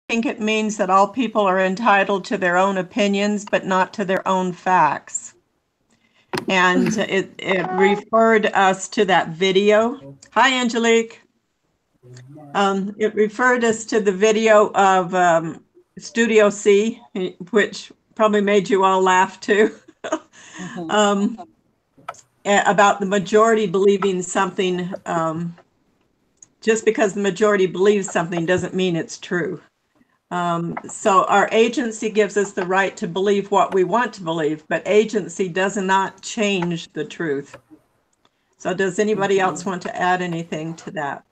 think it means that all people are entitled to their own opinions, but not to their own facts. And it referred us to that video. Hi, Angelique. It referred us to the video of Studio C, which probably made you all laugh too. About the majority believing something. Just because the majority believes something doesn't mean it's true. So our agency gives us the right to believe what we want to believe, but agency does not change the truth. So does anybody else want to add anything to that?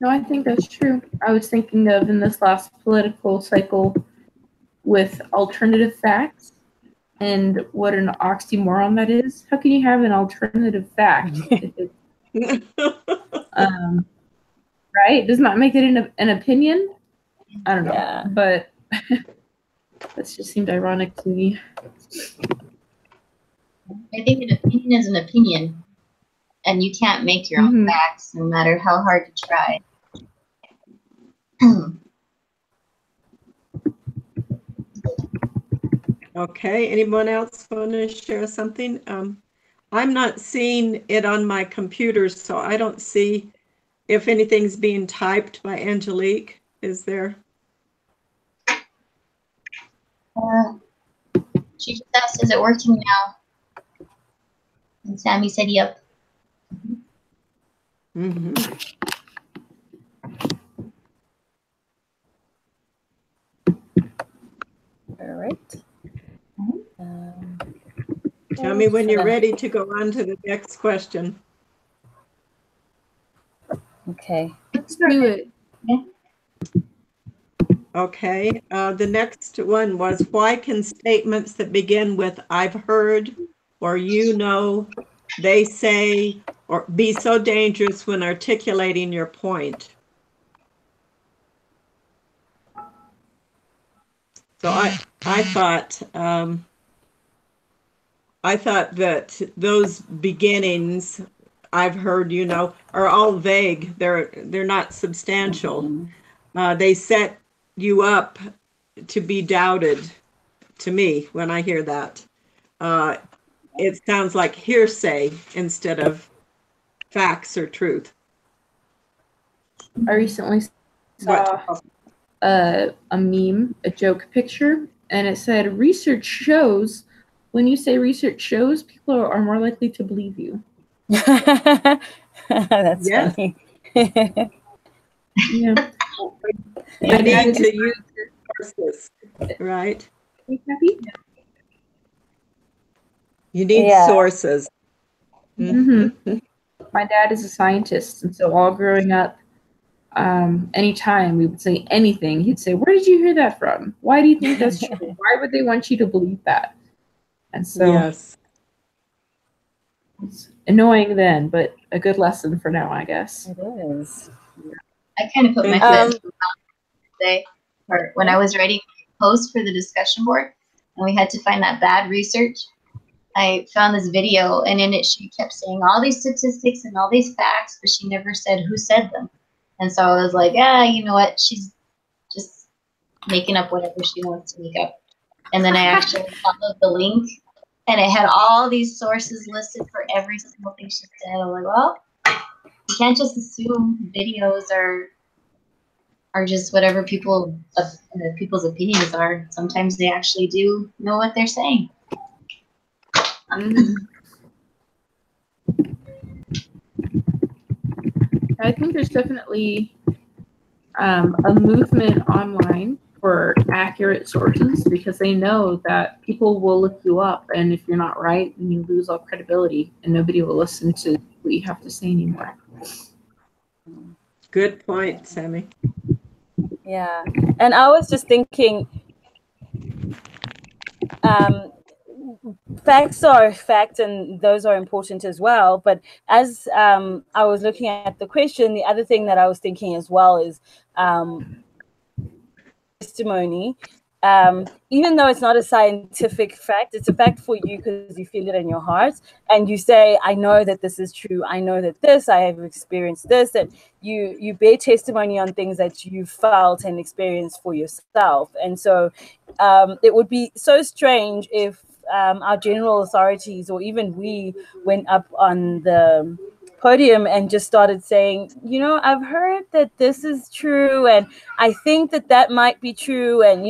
No, I think that's true. I was thinking of in this last political cycle with alternative facts and what an oxymoron that is. How can you have an alternative fact? Right? Does not make it an opinion? I don't know. But that just seemed ironic to me. I think an opinion is an opinion, and you can't make your own facts no matter how hard you try. Okay, anyone else want to share something? I'm not seeing it on my computer, so I don't see if anything's being typed by Angelique. Is there? She just asked, is it working now? And Sammy said, yep. All right. Tell me when you're ready to go on to the next question. Okay. Let's do it. Okay. The next one was, why can statements that begin with "I've heard" or "you know," "they say," or be so dangerous when articulating your point? So I thought that those beginnings, "I've heard," "you know," are all vague. They're not substantial. They set you up to be doubted. To me, when I hear that, it sounds like hearsay instead of facts or truth. I recently saw a meme, a joke picture, and it said, "Research shows." When you say research shows, people are more likely to believe you. That's funny. Yeah. You need to use sources, right? You need sources. My dad is a scientist, and so all growing up, anytime we would say anything, he'd say, "Where did you hear that from? Why do you think that's true? Why would they want you to believe that?" And so it's annoying then, but a good lesson for now, I guess. It is. I kind of put my foot today, or when I was writing a post for the discussion board, and we had to find that bad research. I found this video, and in it she kept saying all these statistics and all these facts, but she never said who said them. And so I was like, you know what? She's just making up whatever she wants to make up. And then I actually followed the link, and it had all these sources listed for every single thing she said. I was like, well, you can't just assume videos are just whatever people's opinions are. Sometimes they actually do know what they're saying. I think there's definitely a movement online for accurate sources, because they know that people will look you up, and if you're not right, then you lose all credibility and nobody will listen to what you have to say anymore. Good point, Sammy. Yeah, and I was just thinking, facts are facts, and those are important as well. But as I was looking at the question, the other thing that I was thinking as well is testimony. even though it's not a scientific fact, it's a fact for you because you feel it in your heart, and you say, I know that this is true, I know that I have experienced this, that you bear testimony on things that you felt and experienced for yourself. And so it would be so strange if our general authorities, or even we, went up on the podium and just started saying, I've heard that this is true, and I think that might be true, and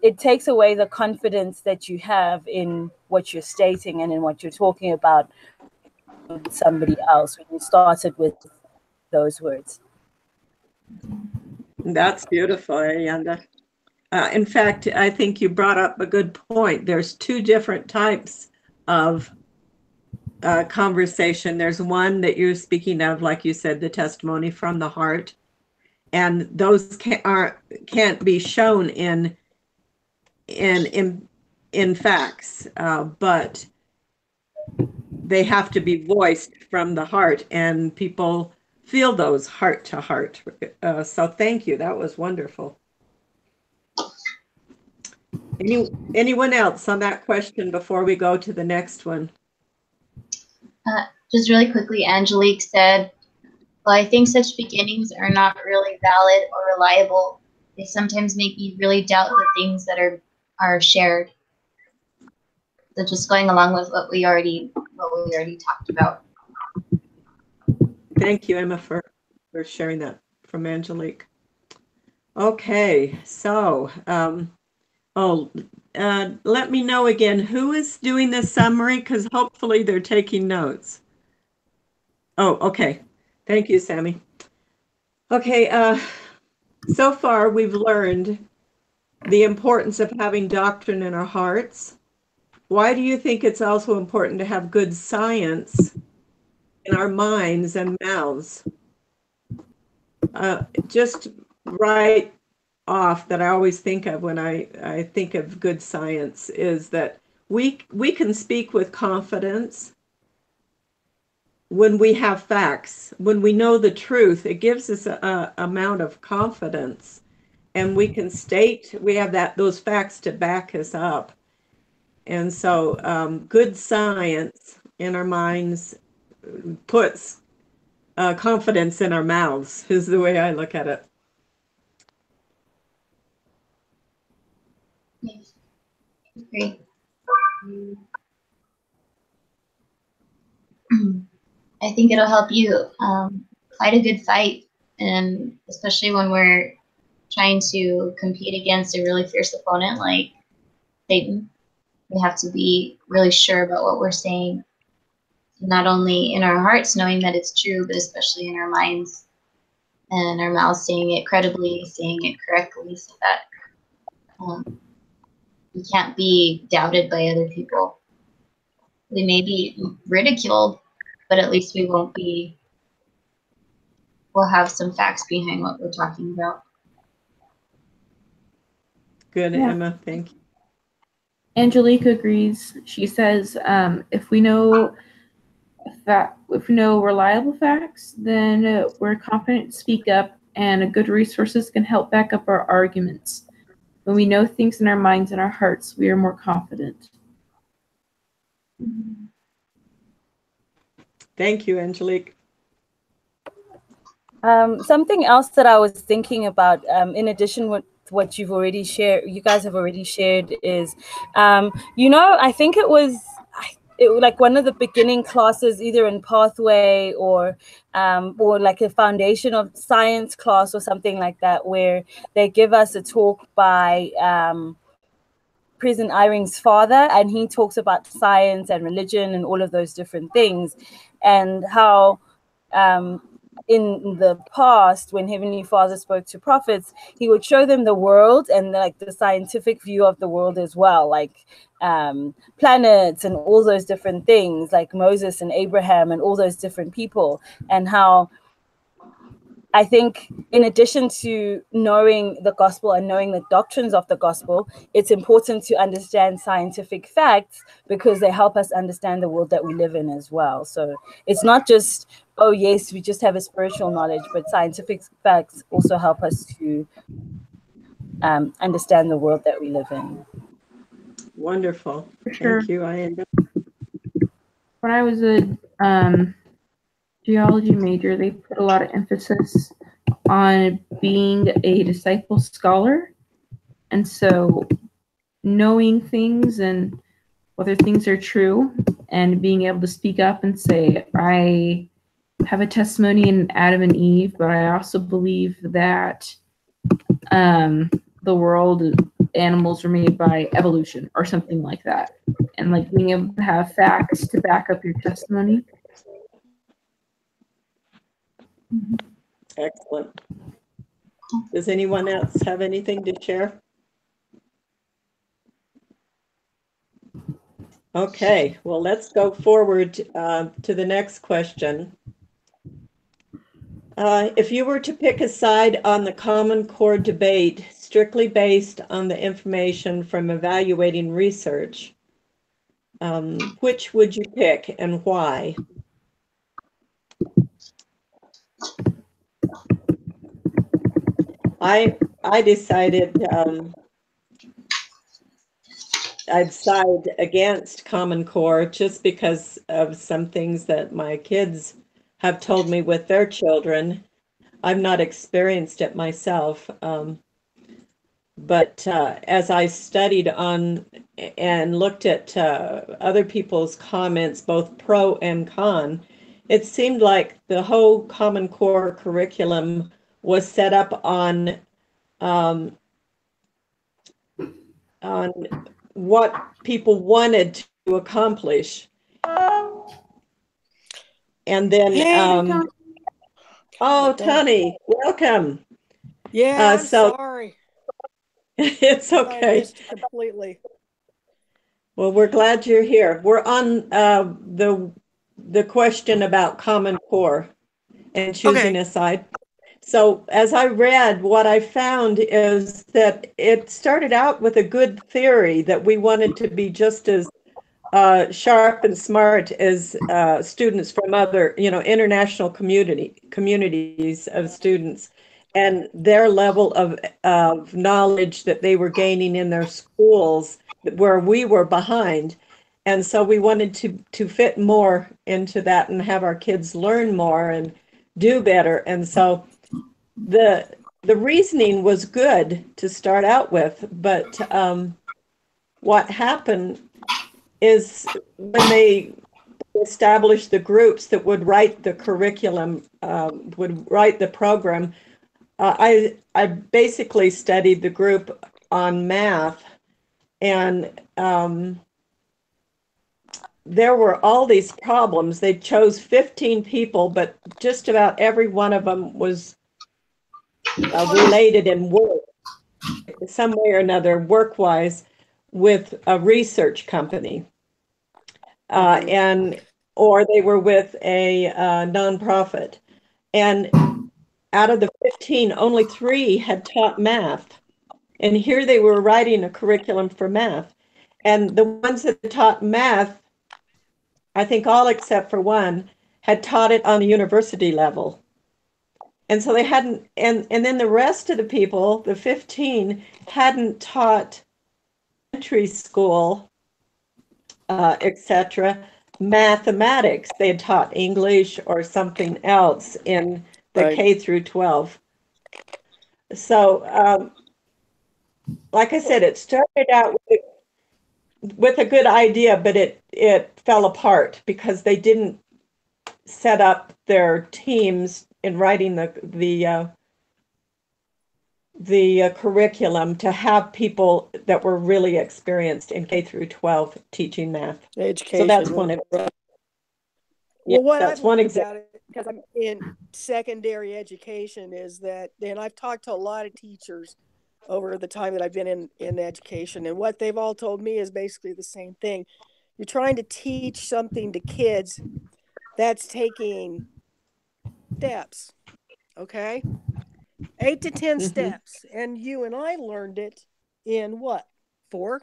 it takes away the confidence that you have in what you're stating and in what you're talking about with somebody else when you started with those words. That's beautiful, Arianda. In fact, I think you brought up a good point. There's two different types of conversation. There's one that you're speaking of, like you said, the testimony from the heart, and those can't be shown in facts, but they have to be voiced from the heart, and people feel those heart to heart. So thank you. That was wonderful. Anyone else on that question before we go to the next one? Just really quickly, Angelique said, well, I think such beginnings are not really valid or reliable. They sometimes make me really doubt the things that are shared. So just going along with what we already talked about. Thank you, Emma, for sharing that from Angelique. Okay, so let me know again who is doing this summary, because hopefully they're taking notes. Oh, okay. Thank you, Sammy. Okay, so far we've learned the importance of having doctrine in our hearts. Why do you think it's also important to have good science in our minds and mouths? Just right off that I always think of when I think of good science is that we can speak with confidence when we have facts. When we know the truth, it gives us a amount of confidence, and we can state we have those facts to back us up. And so good science in our minds puts confidence in our mouths, is the way I look at it. Yes. Great. I think it'll help you fight a good fight, and especially when we're trying to compete against a really fierce opponent like Satan, we have to be really sure about what we're saying, not only in our hearts knowing that it's true, but especially in our minds and our mouths, saying it credibly, saying it correctly, so that we can't be doubted by other people. We may be ridiculed, but at least we won't be. We'll have some facts behind what we're talking about. Good, yeah. Emma, thank you. Angelique agrees. She says, if we know reliable facts, then we're confident to speak up, and good resources can help back up our arguments. When we know things in our minds and our hearts, we are more confident. Thank you, Angelique. Something else that I was thinking about, in addition with what you've already shared, you guys have already shared, is, I think it was like one of the beginning classes, either in Pathway or like a foundation of science class or something like that, where they give us a talk by President Eyring's father, and he talks about science and religion and all of those different things, and how in the past, when Heavenly Father spoke to prophets, he would show them the world and like the scientific view of the world as well, like planets and all those different things, like Moses and Abraham and all those different people, and how I think in addition to knowing the gospel and knowing the doctrines of the gospel, it's important to understand scientific facts because they help us understand the world that we live in as well. So it's not just, oh yes, we just have a spiritual knowledge, but scientific facts also help us to understand the world that we live in. Wonderful. For sure. Thank you. I end up. When I was a geology major, they put a lot of emphasis on being a disciple scholar. And so knowing things and whether things are true and being able to speak up and say, I have a testimony in Adam and Eve, but I also believe that the world, animals were made by evolution or something like that. And like being able to have facts to back up your testimony. Excellent. Does anyone else have anything to share? Okay, well, let's go forward to the next question. If you were to pick a side on the Common Core debate, strictly based on the information from evaluating research, which would you pick and why? I decided I'd side against Common Core just because of some things that my kids have told me with their children. I've not experienced it myself, but as I studied on and looked at other people's comments, both pro and con, it seemed like the whole Common Core curriculum was set up on what people wanted to accomplish. And then, oh, Tony, welcome. Yeah, I'm sorry. It's okay. I missed completely. Well, we're glad you're here. We're on the question about Common Core and choosing a side. So as I read, what I found is that it started out with a good theory that we wanted to be just as sharp and smart as students from other, international communities of students, and their level of knowledge that they were gaining in their schools where we were behind. And so we wanted to fit more into that and have our kids learn more and do better. And so the reasoning was good to start out with, but what happened is when they established the groups that would write the curriculum, would write the program, I basically studied the group on math, and there were all these problems. They chose 15 people, but just about every one of them was related in work, some way or another, work-wise, with a research company, or they were with a nonprofit. And out of the 15, only 3 had taught math. And here they were writing a curriculum for math. And the ones that taught math, I think all except for one, had taught it on a university level. And so they hadn't, and then the rest of the people, the 15, hadn't taught elementary school, etc., mathematics. They had taught English or something else in the K through 12. So, like I said, it started out with a good idea, but it fell apart because they didn't set up their teams in writing the curriculum to have people that were really experienced in K through 12 teaching math. Education. So that's one of well, what I've learned about it, because I'm in secondary education, is that, and I've talked to a lot of teachers over the time that I've been in education, and what they've all told me is basically the same thing. You're trying to teach something to kids that's taking steps, okay? 8 to 10 steps. And you and I learned it in what? 4?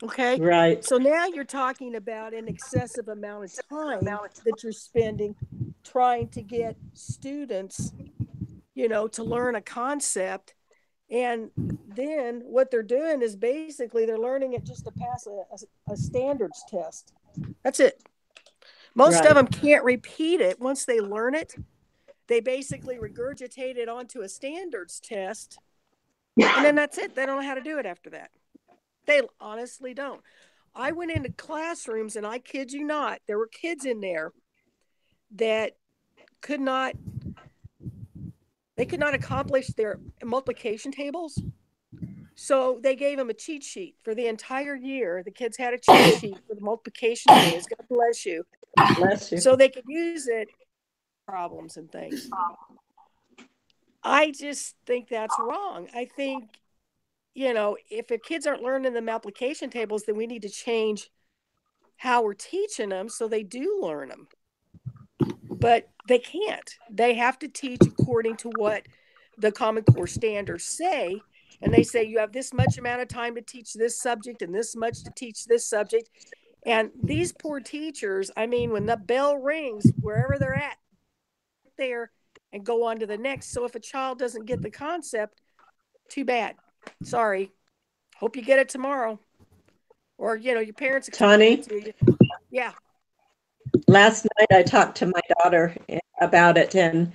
Okay. Right. So now you're talking about an excessive amount of time that you're spending trying to get students, to learn a concept. And then what they're doing is basically they're learning it just to pass a standards test. That's it. Most of them can't repeat it. Once they learn it, they basically regurgitate it onto a standards test. And then that's it. They don't know how to do it after that. They honestly don't. I went into classrooms, and I kid you not, there were kids in there that could not accomplish their multiplication tables. So they gave them a cheat sheet for the entire year. The kids had a cheat sheet for the multiplication tables. God bless you. Bless you. So they could use it for problems and things. I just think that's wrong. I think, if the kids aren't learning them application tables, then we need to change how we're teaching them so they do learn them. But they can't. They have to teach according to what the Common Core standards say. And they say you have this much amount of time to teach this subject and this much to teach this subject. And these poor teachers, I mean, when the bell rings, wherever they're at, there and go on to the next. So if a child doesn't get the concept, too bad. Sorry. Hope you get it tomorrow. Or, your parents explain it to you. Yeah. Last night I talked to my daughter about it, and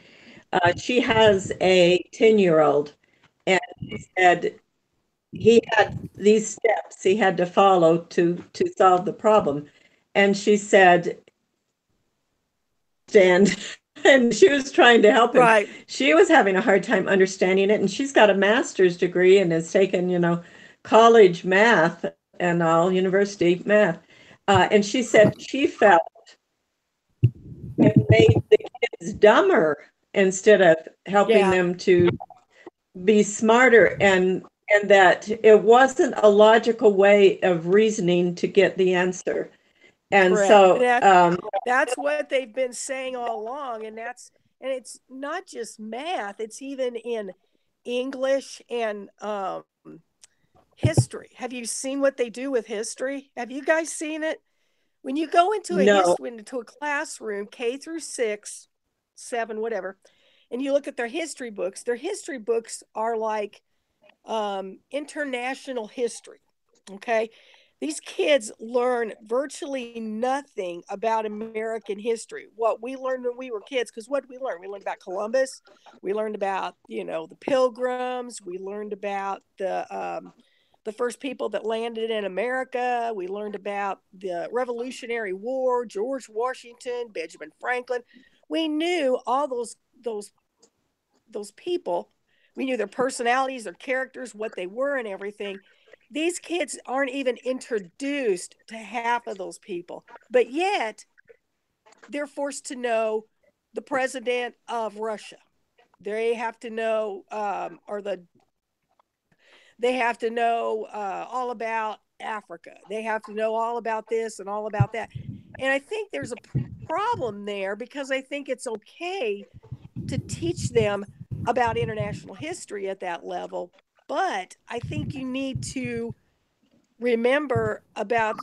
she has a 10-year-old, and he said he had these steps he had to follow to solve the problem. And she said, and she was trying to help him. Right. She was having a hard time understanding it, and she's got a master's degree and has taken, college math and all, university math. And she said she felt it made the kids dumber instead of helping them to be smarter, and that it wasn't a logical way of reasoning to get the answer. And correct. So that's what they've been saying all along, and it's not just math, it's even in English and history. Have you seen what they do with history? Have you guys seen it? When you go into into a classroom, K through 6, 7, whatever, and you look at their history books are like international history. Okay. These kids learn virtually nothing about American history. What we learned when we were kids, because what did we learn? We learned about Columbus. We learned about, the Pilgrims. We learned about the first people that landed in America. We learned about the Revolutionary War, George Washington, Benjamin Franklin. We knew all those people. We knew their personalities, their characters, what they were, and everything. These kids aren't even introduced to half of those people, but yet they're forced to know the president of Russia. They have to know, they have to know all about Africa. They have to know all about this and all about that. And I think there's a problem there, because I think it's okay to teach them about international history at that level. But I think you need to remember about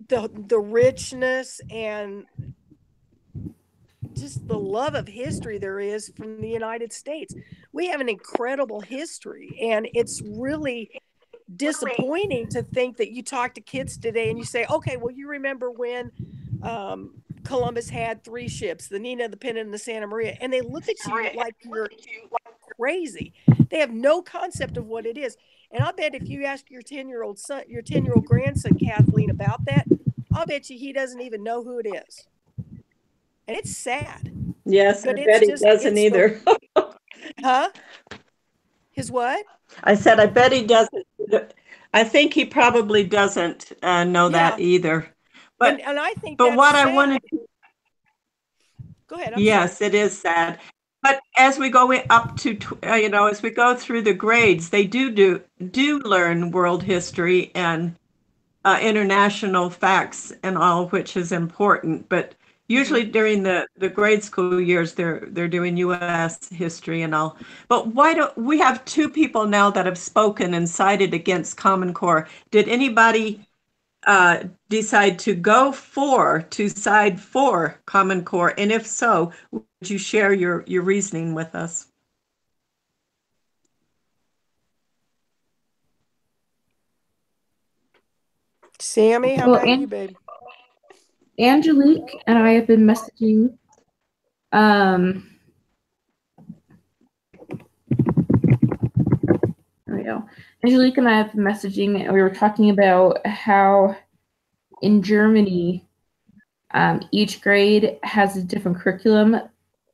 the richness and just the love of history there is from the United States. We have an incredible history, and it's really disappointing to think that you talk to kids today and you say, okay, well, you remember when Columbus had 3 ships, the Nina, the Pinta, and the Santa Maria, and they look at you like you're crazy. They have no concept of what it is. And I'll bet if you ask your 10-year-old son, your 10-year-old grandson, Kathleen, about that, I'll bet you he doesn't even know who it is. And it's sad. Yes, but I bet he doesn't either. Huh? His what? I said, I bet he doesn't. I think he probably doesn't know that either. But and I think but that's what sad. I wanted to, go ahead. Yes, it is sad. But as we go up to, as we go through the grades, they do learn world history and international facts and all, which is important. But usually during the grade school years, they're doing U.S. history and all. But why don't we have 2 people now that have spoken and sided against Common Core? Did anybody decide to side for Common Core? And if so, would you share your reasoning with us? Sammy, how about you, babe? Angelique and I have been messaging. There we go. Angelique and I have been messaging, and we were talking about how in Germany, each grade has a different curriculum,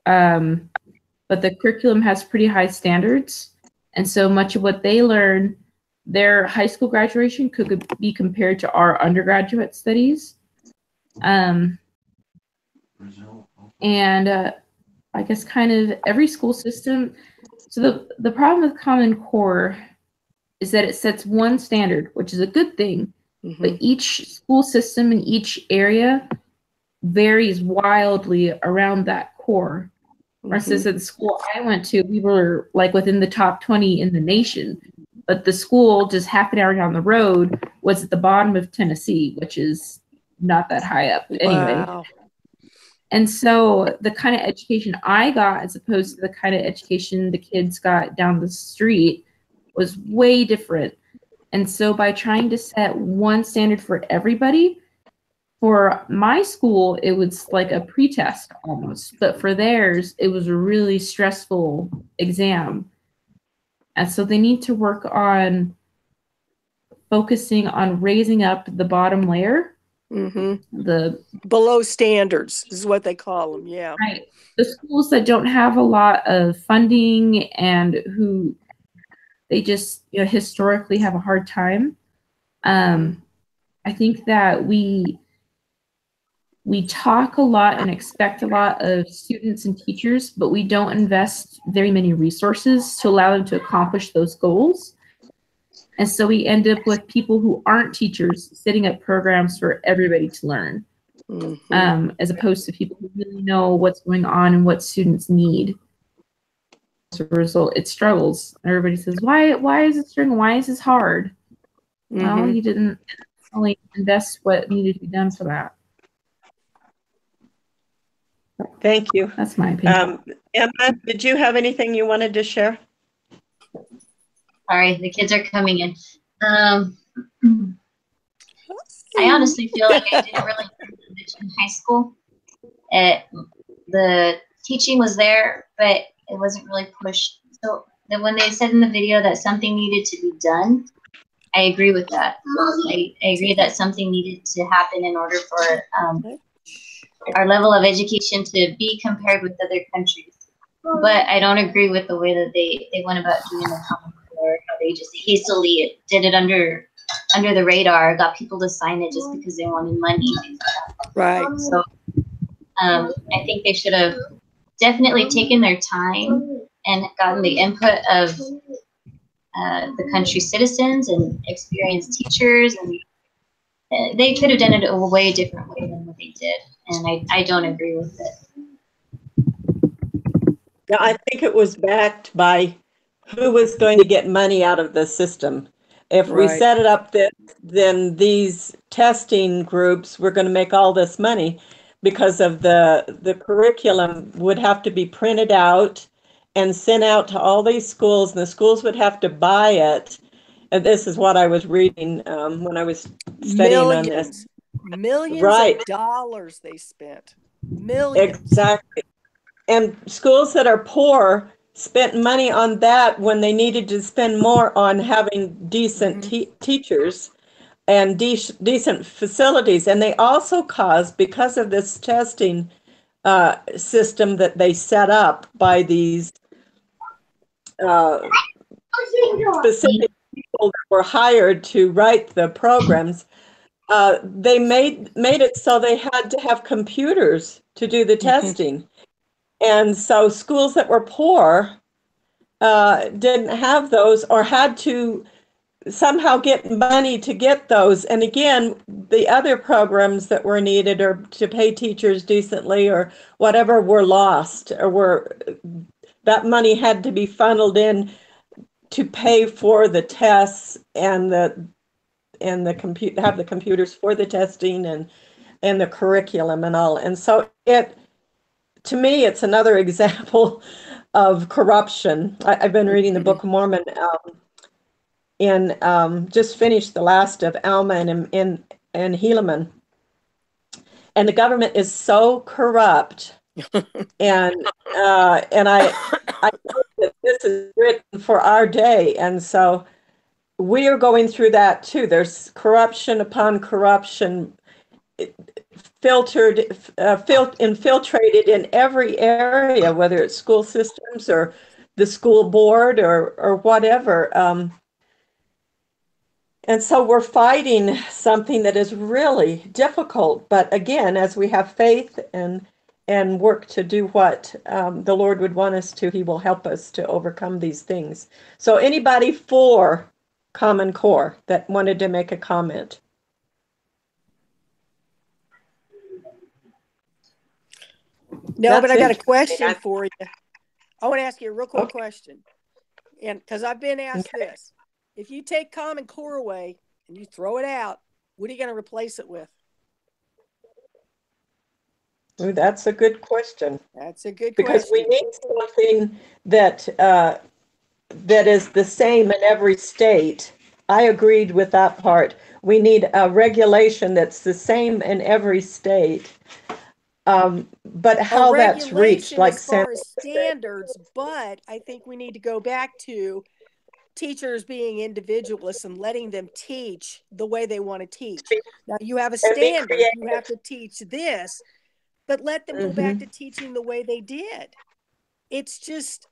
but the curriculum has pretty high standards. And so much of what they learn, their high school graduation could be compared to our undergraduate studies. And I guess kind of every school system. So the problem with Common Core is that it sets one standard, which is a good thing, but each school system in each area varies wildly around that core. For instance, at the school I went to, we were like within the top 20 in the nation, but the school just half an hour down the road was at the bottom of Tennessee, which is not that high up anyway. Wow. And so the kind of education I got, as opposed to the kind of education the kids got down the street, was way different. And so by trying to set one standard for everybody, for my school, it was like a pretest almost, but for theirs, it was a really stressful exam. And so they need to work on focusing on raising up the bottom layer. The below standards is what they call them. Yeah. Right. The schools that don't have a lot of funding and who they just historically have a hard time. I think that we talk a lot and expect a lot of students and teachers, but we don't invest very many resources to allow them to accomplish those goals. And so we end up with people who aren't teachers setting up programs for everybody to learn, as opposed to people who really know what's going on and what students need. As a result, it struggles. Everybody says, why is it struggling? Why is this hard? Well, you didn't only invest what needed to be done for that. Thank you. That's my opinion. Emma, did you have anything you wanted to share? Sorry, the kids are coming in. I honestly feel like I didn't really learn much in high school. The teaching was there, but it wasn't really pushed. So that when they said in the video that something needed to be done, I agree with that. I agree that something needed to happen in order for our level of education to be compared with other countries. But I don't agree with the way that they went about doing the Common Core, how they just hastily did it under the radar, got people to sign it just because they wanted money. Right. So I think they should have definitely taken their time and gotten the input of the country's citizens and experienced teachers, and they could have done it a way different way than what they did. And I don't agree with it. Yeah, I think it was backed by who was going to get money out of the system. If we set it up that then these testing groups were going to make all this money because of the curriculum would have to be printed out and sent out to all these schools, and the schools would have to buy it. And this is what I was reading when I was studying on this. Millions of dollars they spent. Millions. Exactly. And schools that are poor spent money on that when they needed to spend more on having decent teachers and decent facilities. And they also caused, because of this testing system that they set up by these specific people that were hired to write the programs, they made it so they had to have computers to do the testing. And so schools that were poor didn't have those or had to somehow get money to get those. And again, the other programs that were needed or to pay teachers decently or whatever were lost, or that money had to be funneled in to pay for the tests and the have the computers for the testing and the curriculum and all. And so to me, it's another example of corruption. I've been reading the Book of Mormon and just finished the last of Alma, and and Helaman. And the government is so corrupt. and I know that this is written for our day. And so we are going through that too. There's corruption upon corruption, infiltrated in every area, whether it's school systems or the school board or whatever. And so we're fighting something that is really difficult. But again, as we have faith and work to do what the Lord would want us to, He will help us to overcome these things. So anybody for Common Core that wanted to make a comment? No, but I got a question for you. I want to ask you a real quick question. And because I've been asked this. If you take Common Core away and you throw it out, what are you going to replace it with? Ooh, that's a good question. That's a good because question. we need something that is the same in every state. I agreed with that part. We need a regulation that's the same in every state. But how that's reached, like as far as standards, but I think we need to go back to teachers being individualists and letting them teach the way they want to teach. Now you have a standard, you have to teach this, but let them go back to teaching the way they did. It's just,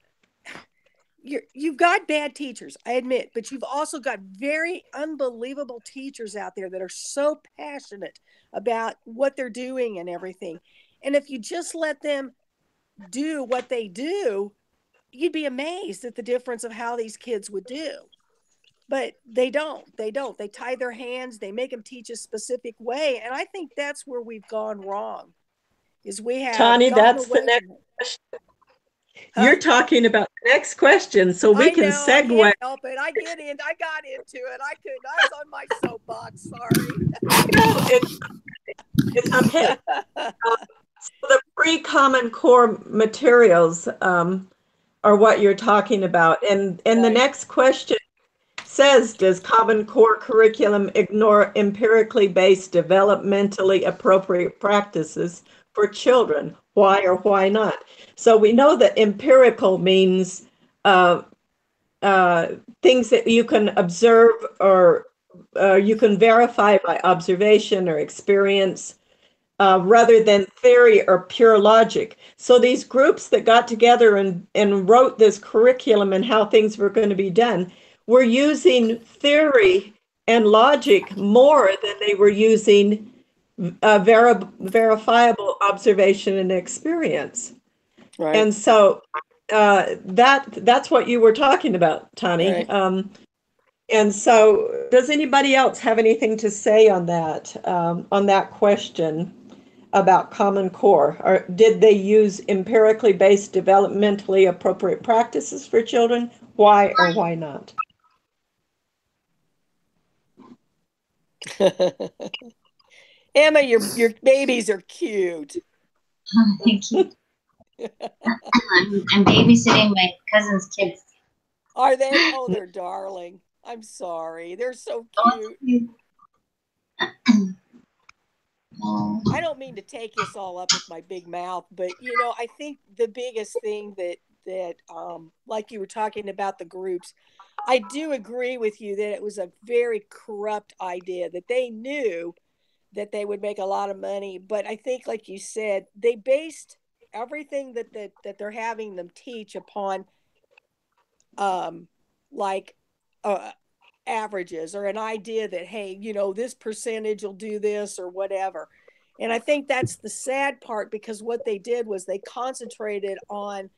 you've got bad teachers, I admit, but you've also got very unbelievable teachers out there that are so passionate about what they're doing and everything. And if you just let them do what they do, you'd be amazed at the difference of how these kids would do. But they don't. They tie their hands. They make them teach a specific way. And I think that's where we've gone wrong. Is we have Tani, that's the next question. Huh? You're talking about the next question, so we can segue. I can't help it. I got into it. I was on my soapbox. Sorry. It's okay. So the pre-Common Core materials are what you're talking about. And the next question says, does Common Core curriculum ignore empirically based, developmentally appropriate practices for children? Why or why not? So we know that empirical means things that you can observe or you can verify by observation or experience. Rather than theory or pure logic. So these groups that got together and wrote this curriculum and how things were going to be done were using theory and logic more than they were using verifiable observation and experience. Right. And so that's what you were talking about, Tani. Right. And so does anybody else have anything to say on that question about Common Core? Or did they use empirically based, developmentally appropriate practices for children? Why or why not? Emma, your babies are cute. Oh, thank you. I'm babysitting my cousin's kids. Are they? Oh, they're darling. I'm sorry. They're so cute. I don't mean to take this all up with my big mouth, but I think the biggest thing that like you were talking about the groups, I do agree with you that it was a very corrupt idea, that they knew that they would make a lot of money. But I think, like you said, they based everything that they're having them teach upon averages or an idea that, hey, this percentage will do this or whatever. And I think that's the sad part, because what they did was they concentrated on,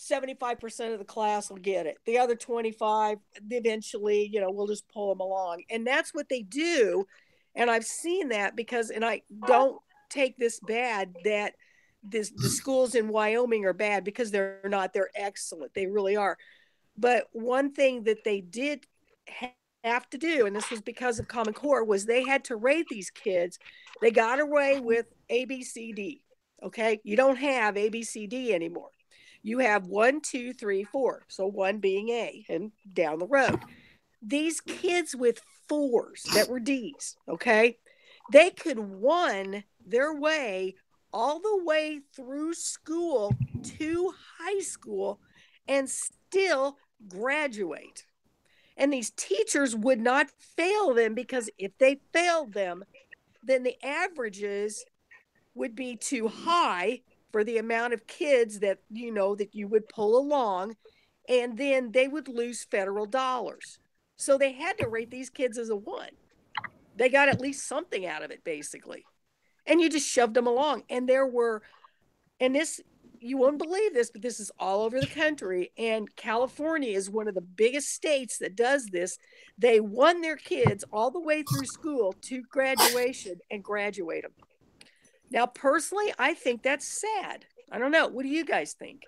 75% of the class will get it. The other 25, eventually, we'll just pull them along. And that's what they do. And I've seen that and I don't take this bad that the schools in Wyoming are bad, because they're not. They're excellent. They really are. But one thing that they did have to do, and this was because of Common Core, was they had to rate these kids. They got away with ABCD. Okay. You don't have ABCD anymore. You have 1, 2, 3, 4. So 1 being A and down the road. these kids with 4s that were D's, okay, they could won their way all the way through school to high school and still graduate. And these teachers would not fail them, because if they failed them, then the averages would be too high for the amount of kids that that you would pull along, and then they would lose federal dollars. So they had to rate these kids as a 1. They got at least something out of it, basically. And you just shoved them along. And this, you won't believe this, but this is all over the country. And California is one of the biggest states that does this. They won their kids all the way through school to graduation and graduate them. Now, personally, I think that's sad. I don't know. What do you guys think?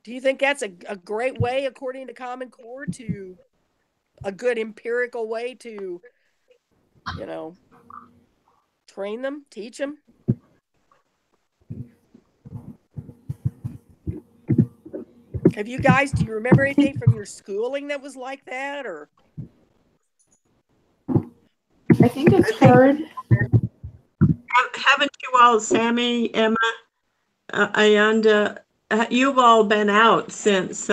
Do you think that's a great way, according to Common Core, to a good empirical way to, train them, teach them? Do you remember anything from your schooling that was like that, or? I think it's hard. Haven't you all, Sammy, Emma, Ayanda, you've all been out since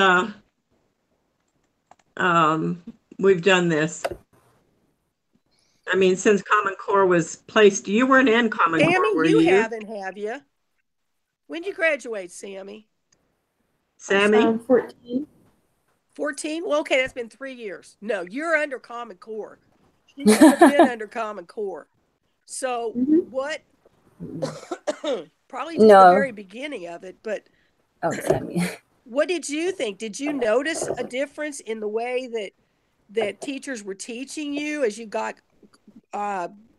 we've done this. I mean, since Common Core was placed. You weren't in Common Core, were you? You haven't, have you? When did you graduate, Sammy? Sammy? 14. 14? Well, okay, that's been 3 years. No, you're under Common Core. You should have been under Common Core. So what? Probably just the very beginning of it, but Sammy. What did you think? Did you notice a difference in the way that teachers were teaching you as you got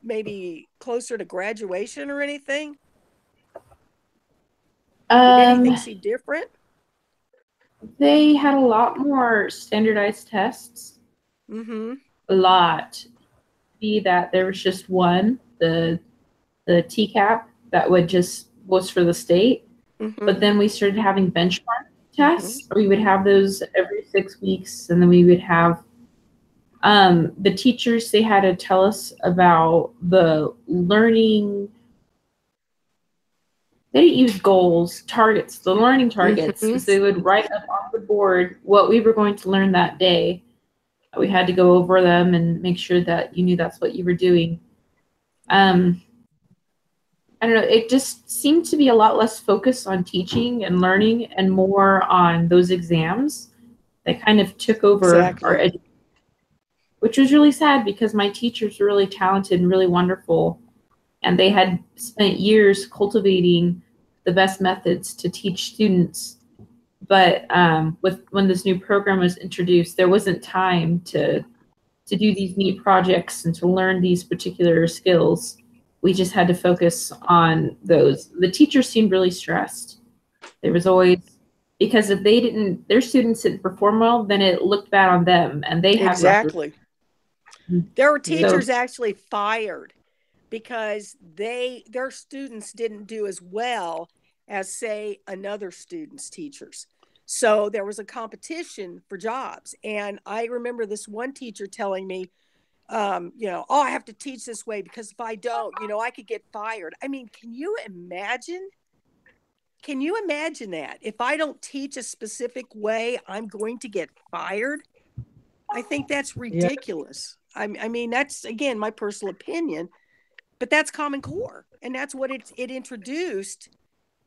maybe closer to graduation or anything? Did anything seem different? They had a lot more standardized tests. Mm-hmm. A lot. Be that there was just one, the TCAP, that was for the state. Mm-hmm. But then we started having benchmark tests. We would have those every 6 weeks, and then we would have the teachers, they had to tell us about the learning. They didn't use goals, targets, the learning targets. So they would write up on the board what we were going to learn that day. We had to go over them and make sure that you knew that's what you were doing. I don't know, it just seemed to be a lot less focused on teaching and learning and more on those exams that kind of took over our education, which was really sad because my teachers were really talented and really wonderful. And they had spent years cultivating the best methods to teach students. But when this new program was introduced, there wasn't time to do these neat projects and to learn these particular skills. We just had to focus on those. The teachers seemed really stressed. There was always, because if their students didn't perform well, then it looked bad on them, and they had exactly. There were teachers actually fired because their students didn't do as well as, say, another student's teachers. So there was a competition for jobs. And I remember this one teacher telling me, I have to teach this way because if I don't, I could get fired. I mean, can you imagine? Can you imagine that? If I don't teach a specific way, I'm going to get fired? I think that's ridiculous. Yeah. I mean, that's, again, my personal opinion, but that's Common Core. And that's what it introduced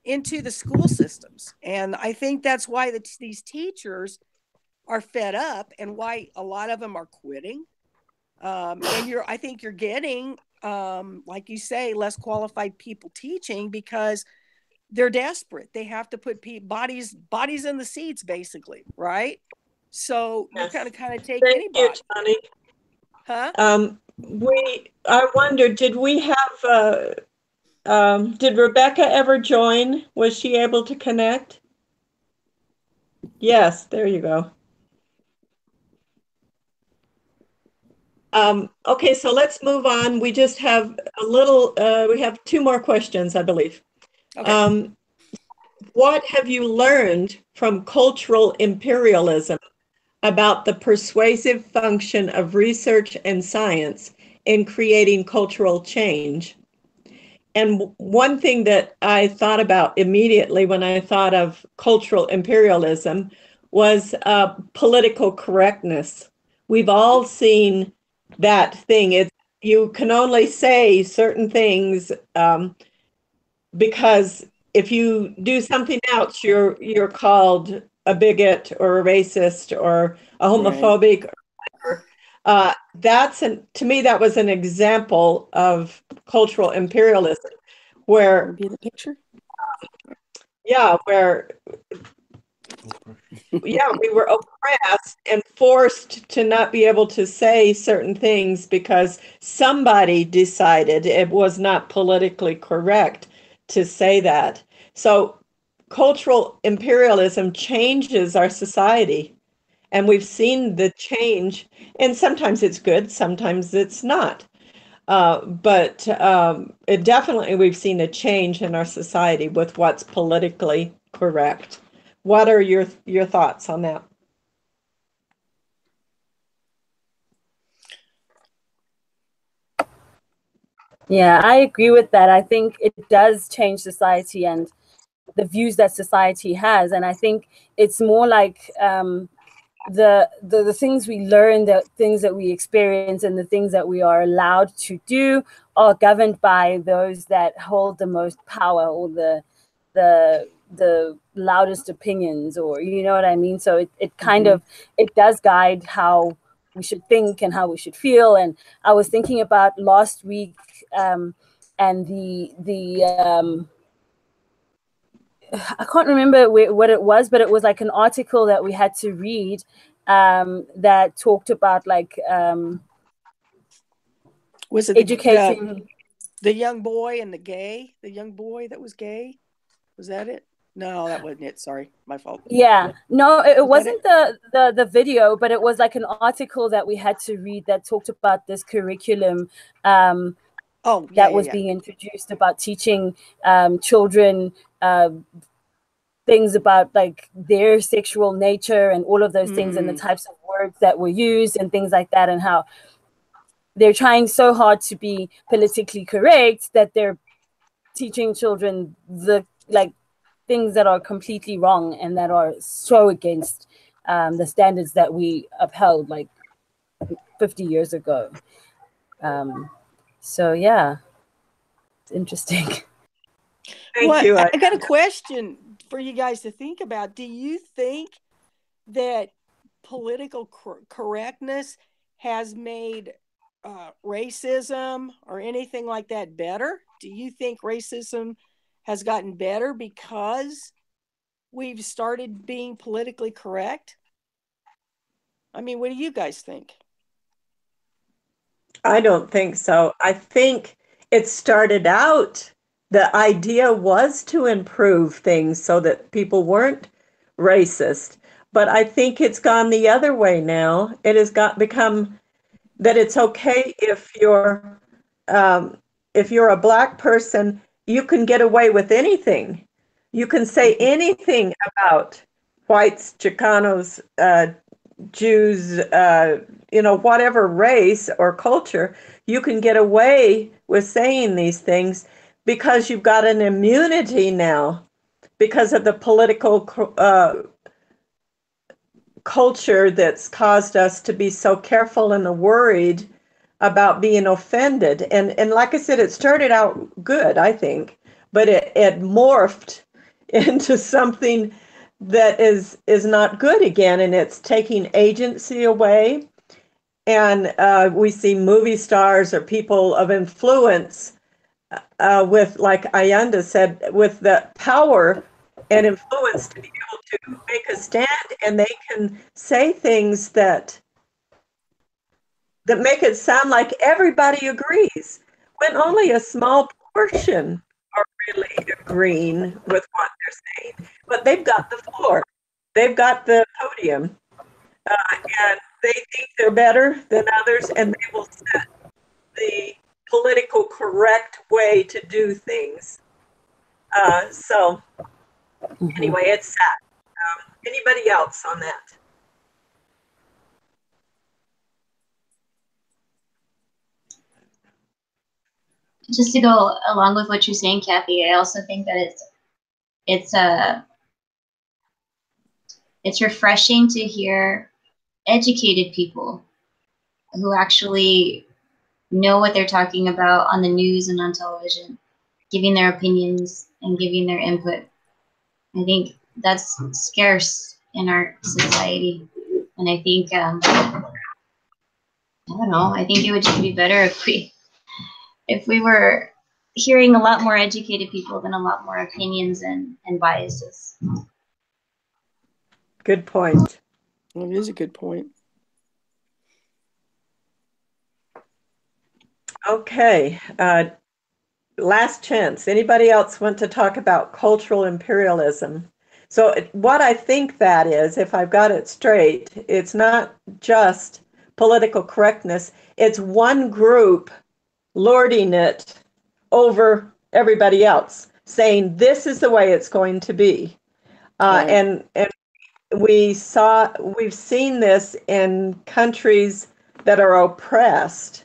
into the school systems. And I think that's why these teachers are fed up and why a lot of them are quitting. And I think you're getting, like you say, less qualified people teaching because they're desperate. They have to put bodies in the seats, basically, right? So you kind of take anybody. Johnny. Huh? I wonder, did we have? Did Rebecca ever join? Was she able to connect? Yes, there you go. Okay, so let's move on. We just have we have 2 more questions, I believe. Okay. What have you learned from cultural imperialism? about the persuasive function of research and science in creating cultural change. And one thing that I thought about immediately when I thought of cultural imperialism was political correctness. We've all seen that thing. You can only say certain things because if you do something else, you're called a bigot or a racist or a homophobic. Right. To me, that was an example of cultural imperialism, where be the picture. Yeah, we were oppressed and forced to not be able to say certain things because somebody decided it was not politically correct to say that. So cultural imperialism changes our society, and we've seen the change, and sometimes it's good, sometimes it's not. But it definitely, we've seen a change in our society with what's politically correct. What are your thoughts on that? Yeah, I agree with that. I think it does change society and the views that society has. And I think it's more like the things we learn, the things that we experience, and the things that we are allowed to do are governed by those that hold the most power, or the loudest opinions, or you know what I mean. So it kind of, it does guide how we should think and how we should feel. And I was thinking about last week and the I can't remember what it was, but it was like an article that we had to read that talked about like was it educating the young boy and the young boy that was gay? Was that it? No, that wasn't it. Sorry, my fault. Yeah, no, it wasn't the video, but it was like an article that we had to read that talked about this curriculum that was being introduced about teaching children things about like their sexual nature and all of those things, and the types of words that were used and things like that, and how they're trying so hard to be politically correct that they're teaching children the like things that are completely wrong and that are so against the standards that we upheld like 50 years ago. So yeah, it's interesting. Thank you. I got a question for you guys to think about. Do you think that political correctness has made racism or anything like that better? Do you think racism has gotten better because we've started being politically correct? I mean, what do you guys think? I don't think so. I think it started out, the idea was to improve things so that people weren't racist. But I think it's gone the other way now. It has become that it's okay if you're a black person, you can get away with anything. You can say anything about whites, Chicanos, Jews, whatever race or culture, you can get away with saying these things because you've got an immunity now because of the political culture that's caused us to be so careful and worried about being offended. And like I said, it started out good, I think, but it morphed into something that is not good again, and it's taking agency away. And we see movie stars or people of influence with, like Ayanda said, with the power and influence to be able to make a stand, and they can say things that make it sound like everybody agrees, when only a small portion are really agreeing with what they're saying. But they've got the floor, they've got the podium, and they think they're better than others, and they will set the political correct way to do things. Anyway, it's sad. Anybody else on that? just to go along with what you're saying, Kathy, I also think that it's refreshing to hear educated people who actually know what they're talking about on the news and on television, giving their opinions and giving their input. I think that's scarce in our society. And I think, I don't know, I think it would just be better if we were hearing a lot more educated people than a lot more opinions and biases. Good point. Well, it is a good point. Okay. Last chance. Anybody else want to talk about cultural imperialism? So what I think that is, if I've got it straight, it's not just political correctness. It's one group lording it over everybody else, saying this is the way it's going to be. Right. And we've seen this in countries that are oppressed.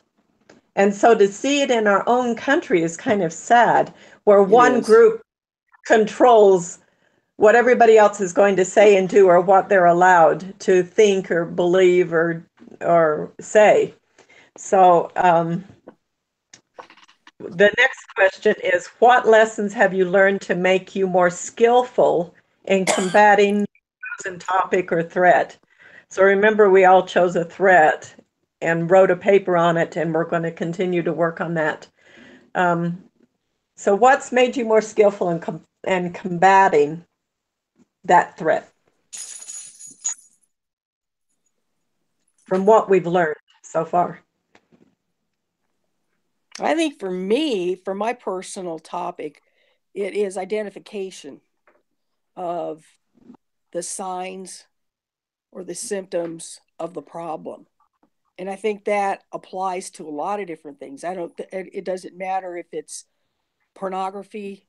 And so to see it in our own country is kind of sad, where one group controls what everybody else is going to say and do, or what they're allowed to think or believe or say. So the next question is, what lessons have you learned to make you more skillful in combating chosen topic or threat? So remember, we all chose a threat and wrote a paper on it, and we're going to continue to work on that. So what's made you more skillful in combating that threat from what we've learned so far? I think for me, for my personal topic, it is identification of the signs or the symptoms of the problem. And I think that applies to a lot of different things. It doesn't matter if it's pornography,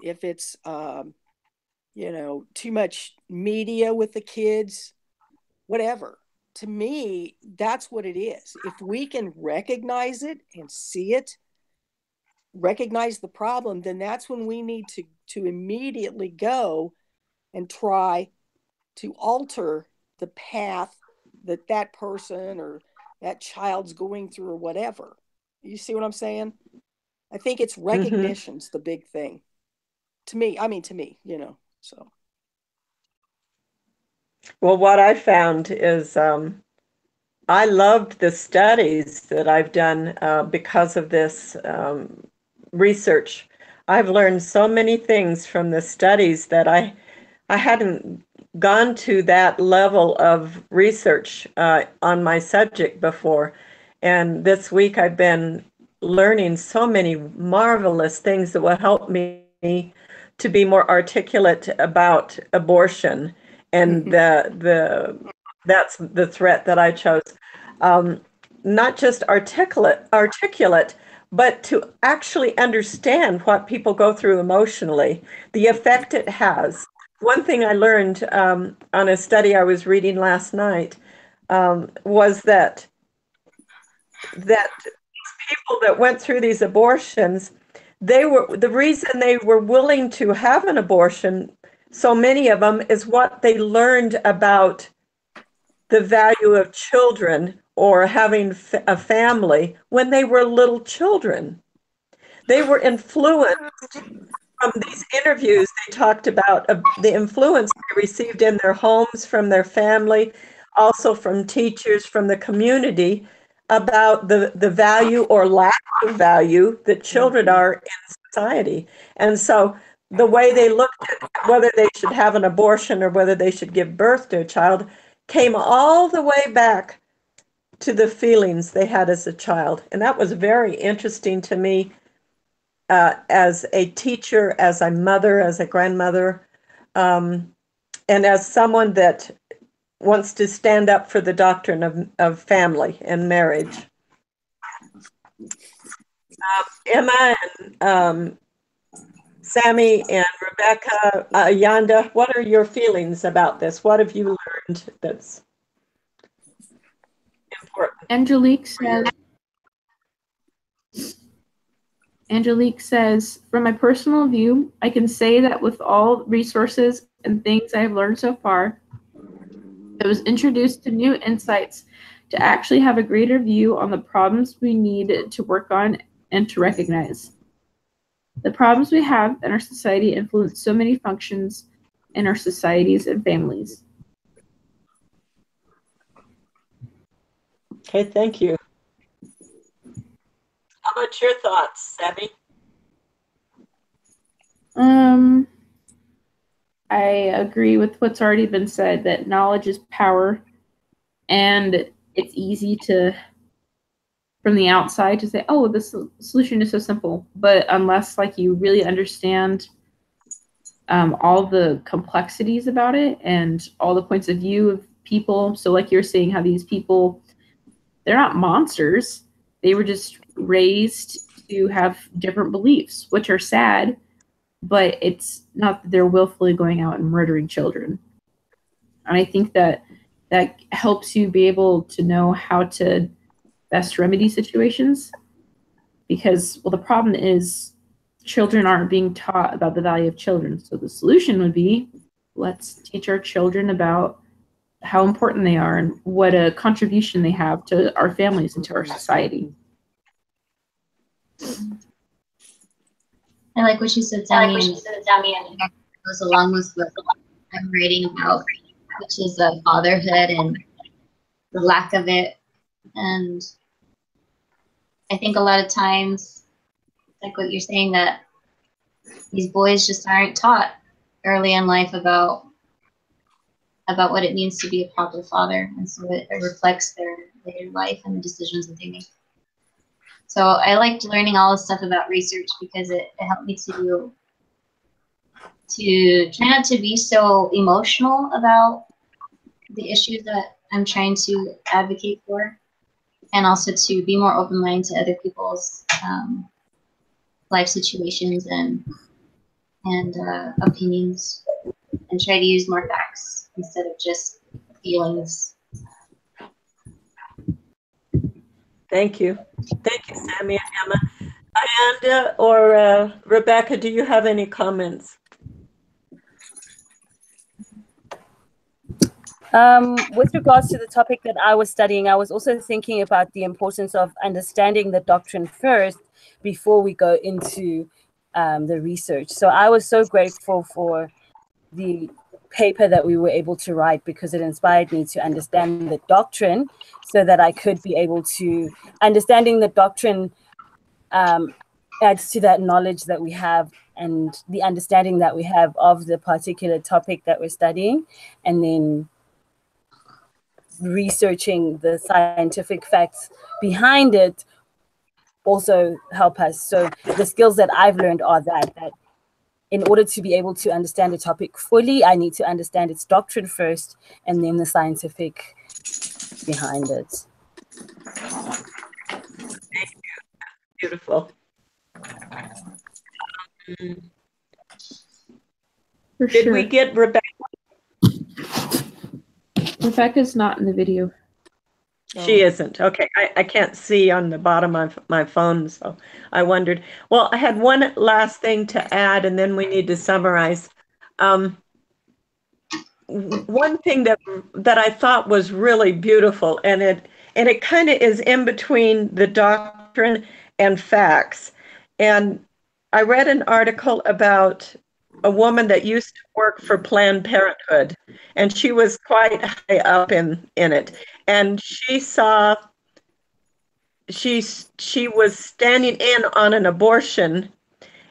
if it's, too much media with the kids, whatever. To me, that's what it is. If we can recognize it and see it, recognize the problem, then that's when we need to immediately go and try to alter the path that person or that child's going through or whatever. You see what I'm saying? I think it's recognition's the big thing. To me, so. Well, what I found is I loved the studies that I've done because of this research. I've learned so many things from the studies that I hadn't gone to that level of research on my subject before. And this week I've been learning so many marvelous things that will help me to be more articulate about abortion. And that's the threat that I chose. Not just articulate, but to actually understand what people go through emotionally, the effect it has. One thing I learned on a study I was reading last night was that people that went through these abortions, the reason they were willing to have an abortion, so many of them, is what they learned about the value of children or having a family when they were little children. They were influenced from these interviews. They talked about the influence they received in their homes, from their family, also from teachers, from the community, about the value or lack of value that children are in society. And so the way they looked at whether they should have an abortion or whether they should give birth to a child came all the way back to the feelings they had as a child. And that was very interesting to me as a teacher, as a mother, as a grandmother, and as someone that wants to stand up for the doctrine of family and marriage. Emma and Sammy and Rebecca, Yanda, what are your feelings about this? What have you learned that's important? Angelique says, Angelique says, from my personal view, I can say that with all resources and things I have learned so far, I was introduced to new insights to actually have a greater view on the problems we need to work on and to recognize. The problems we have in our society influence so many functions in our societies and families. Okay, thank you. How about your thoughts, Sammy? I agree with what's already been said, that knowledge is power, and it's easy to, from the outside, to say, oh, this solution is so simple. But unless like you really understand all the complexities about it and all the points of view of people. So like you're saying, how these people, they're not monsters. They were just raised to have different beliefs, which are sad, but it's not that they're willfully going out and murdering children. And I think that that helps you be able to know how to best remedy situations, because, well, the problem is children aren't being taught about the value of children. So the solution would be, let's teach our children about how important they are and what a contribution they have to our families and to our society. I like what you said, Tammy, and that goes along with what I'm reading about, which is fatherhood and the lack of it. And I think a lot of times, like what you're saying, that these boys just aren't taught early in life about what it means to be a proper father, and so it reflects their later life and the decisions that they make. So I liked learning all this stuff about research because it helped me to try not to be so emotional about the issues that I'm trying to advocate for, and also to be more open-minded to other people's life situations and opinions, and try to use more facts instead of just feelings. Thank you. Thank you, Sammy and Emma. Amanda or Rebecca, do you have any comments? With regards to the topic that I was studying, I was also thinking about the importance of understanding the doctrine first before we go into the research. So I was so grateful for the paper that we were able to write, because it inspired me to understand the doctrine so that I could be able to, understanding the doctrine adds to that knowledge that we have and the understanding that we have of the particular topic that we're studying, and then researching the scientific facts behind it also help us. So the skills that I've learned are that in order to be able to understand a topic fully, I need to understand its doctrine first, and then the scientific behind it. Beautiful. Did we get Rebecca? Rebecca's not in the video. She isn't. Okay. I can't see on the bottom of my phone, so I wondered. Well, I had one last thing to add, and then we need to summarize. One thing that I thought was really beautiful, and it kind of is in between the doctrine and facts. And I read an article about a woman that used to work for Planned Parenthood, and she was quite high up in it. And she was standing in on an abortion,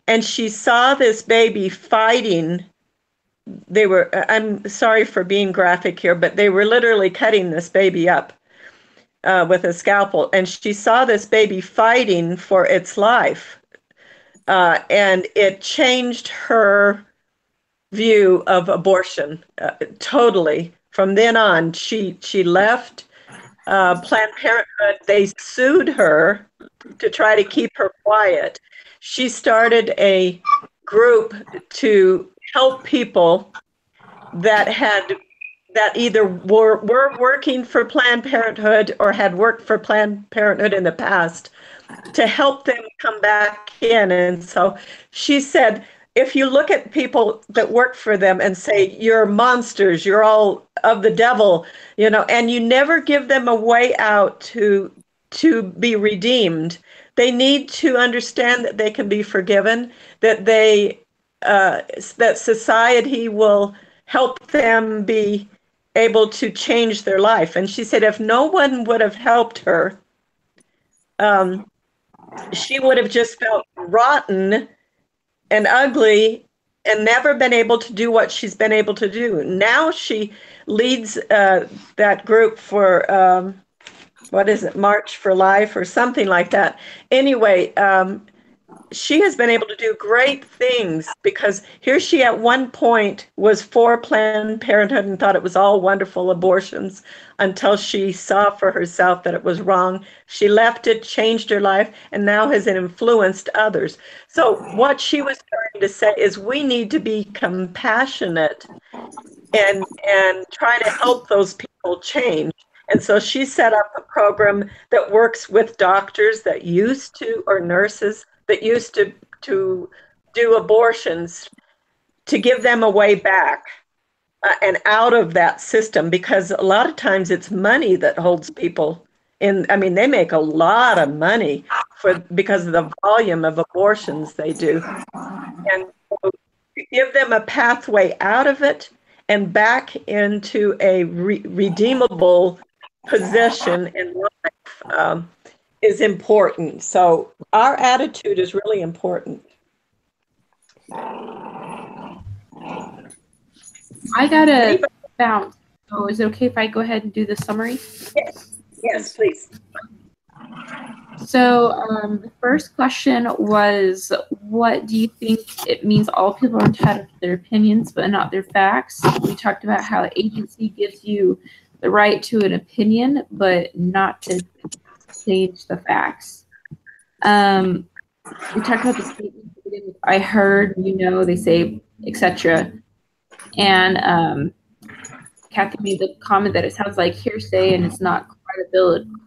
and she saw this baby fighting. I'm sorry for being graphic here, but they were literally cutting this baby up with a scalpel, and she saw this baby fighting for its life. And it changed her view of abortion totally. From then on, she left Planned Parenthood. They sued her to try to keep her quiet. She started a group to help people that either were working for Planned Parenthood or had worked for Planned Parenthood in the past, to help them come back in. And so she said, if you look at people that work for them and say, you're monsters, you're all of the devil, you know, and you never give them a way out to be redeemed, they need to understand that they can be forgiven, that that society will help them be able to change their life. And she said, if no one would have helped her, she would have just felt rotten and ugly and never been able to do what she's been able to do. Now she leads that group for, what is it, March for Life or something like that. Anyway, she has been able to do great things, because here she at one point was for Planned Parenthood and thought it was all wonderful abortions, until she saw for herself that it was wrong. She left it, changed her life, and now has influenced others. So what she was trying to say is we need to be compassionate and try to help those people change. And so she set up a program that works with doctors that used to, or nurses that used to do abortions, to give them a way back and out of that system, because a lot of times it's money that holds people in. I mean, they make a lot of money because of the volume of abortions they do. And so to give them a pathway out of it and back into a redeemable position in life is important. So our attitude is really important. I gotta bounce. So is it okay if I go ahead and do the summary? Yes, please. So the first question was, what do you think it means all people are entitled to their opinions but not their facts? We talked about how agency gives you the right to an opinion but not to change the facts. We talked about the statement, I heard, you know, they say, etc. And Kathy made the comment that it sounds like hearsay and it's not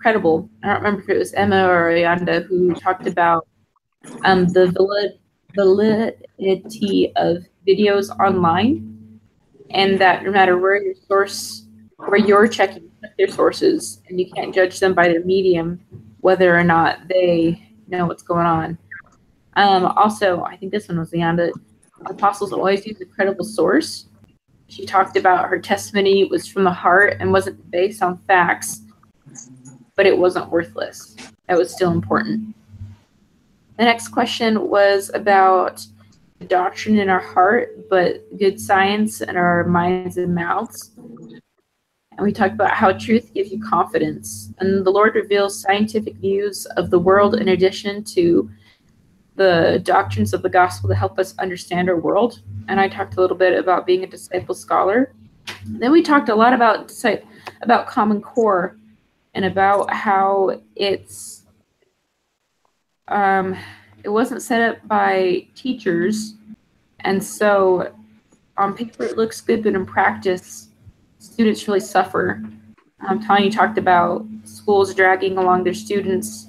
credible. I don't remember if it was Emma or Ayanda who talked about the validity of videos online, and that no matter where you're checking their sources, and you can't judge them by their medium, whether or not they know what's going on. Also, I think this one was Ayanda. Apostles always use a credible source. She talked about her testimony was from the heart and wasn't based on facts, but it wasn't worthless. That was still important. The next question was about the doctrine in our heart, but good science in our minds and mouths. And we talked about how truth gives you confidence. And the Lord reveals scientific views of the world in addition to the doctrines of the gospel to help us understand our world. And I talked a little bit about being a disciple scholar. Then we talked a lot about Common Core and about how it wasn't set up by teachers. And so on paper it looks good, but in practice, students really suffer. Tanya talked about schools dragging along their students.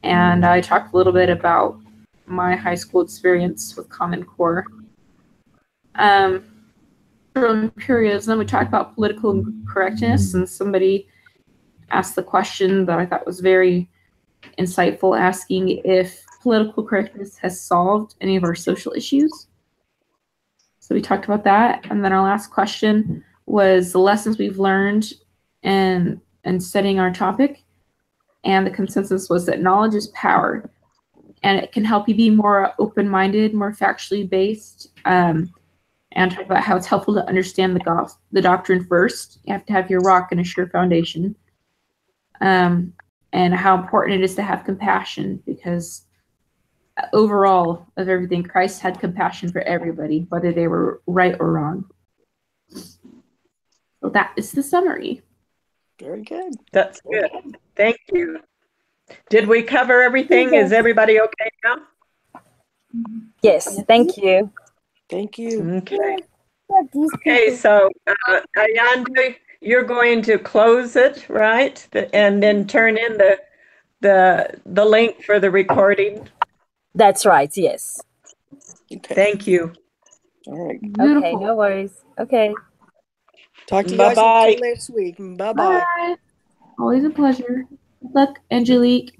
And I talked a little bit about my high school experience with Common Core. From imperialism, we talked about political correctness, and somebody asked the question that I thought was very insightful, asking if political correctness has solved any of our social issues. So we talked about that. And then our last question was the lessons we've learned in studying our topic. And the consensus was that knowledge is power, and it can help you be more open-minded, more factually based, and talk about how it's helpful to understand the doctrine first. You have to have your rock and a sure foundation. And how important it is to have compassion, because overall of everything, Christ had compassion for everybody, whether they were right or wrong. So that is the summary. Very good. That's good. Thank you. Did we cover everything? Is everybody okay now? Yes, thank you. Thank you. Okay. Okay, so Ayanda, you're going to close it, right? And then turn in the link for the recording? That's right. Yes. Okay. Thank you. All right. Beautiful. Okay. No worries. Okay. Talk to you guys Bye-bye. until next week. Bye-bye. Bye. Always a pleasure. Good luck, Angelique.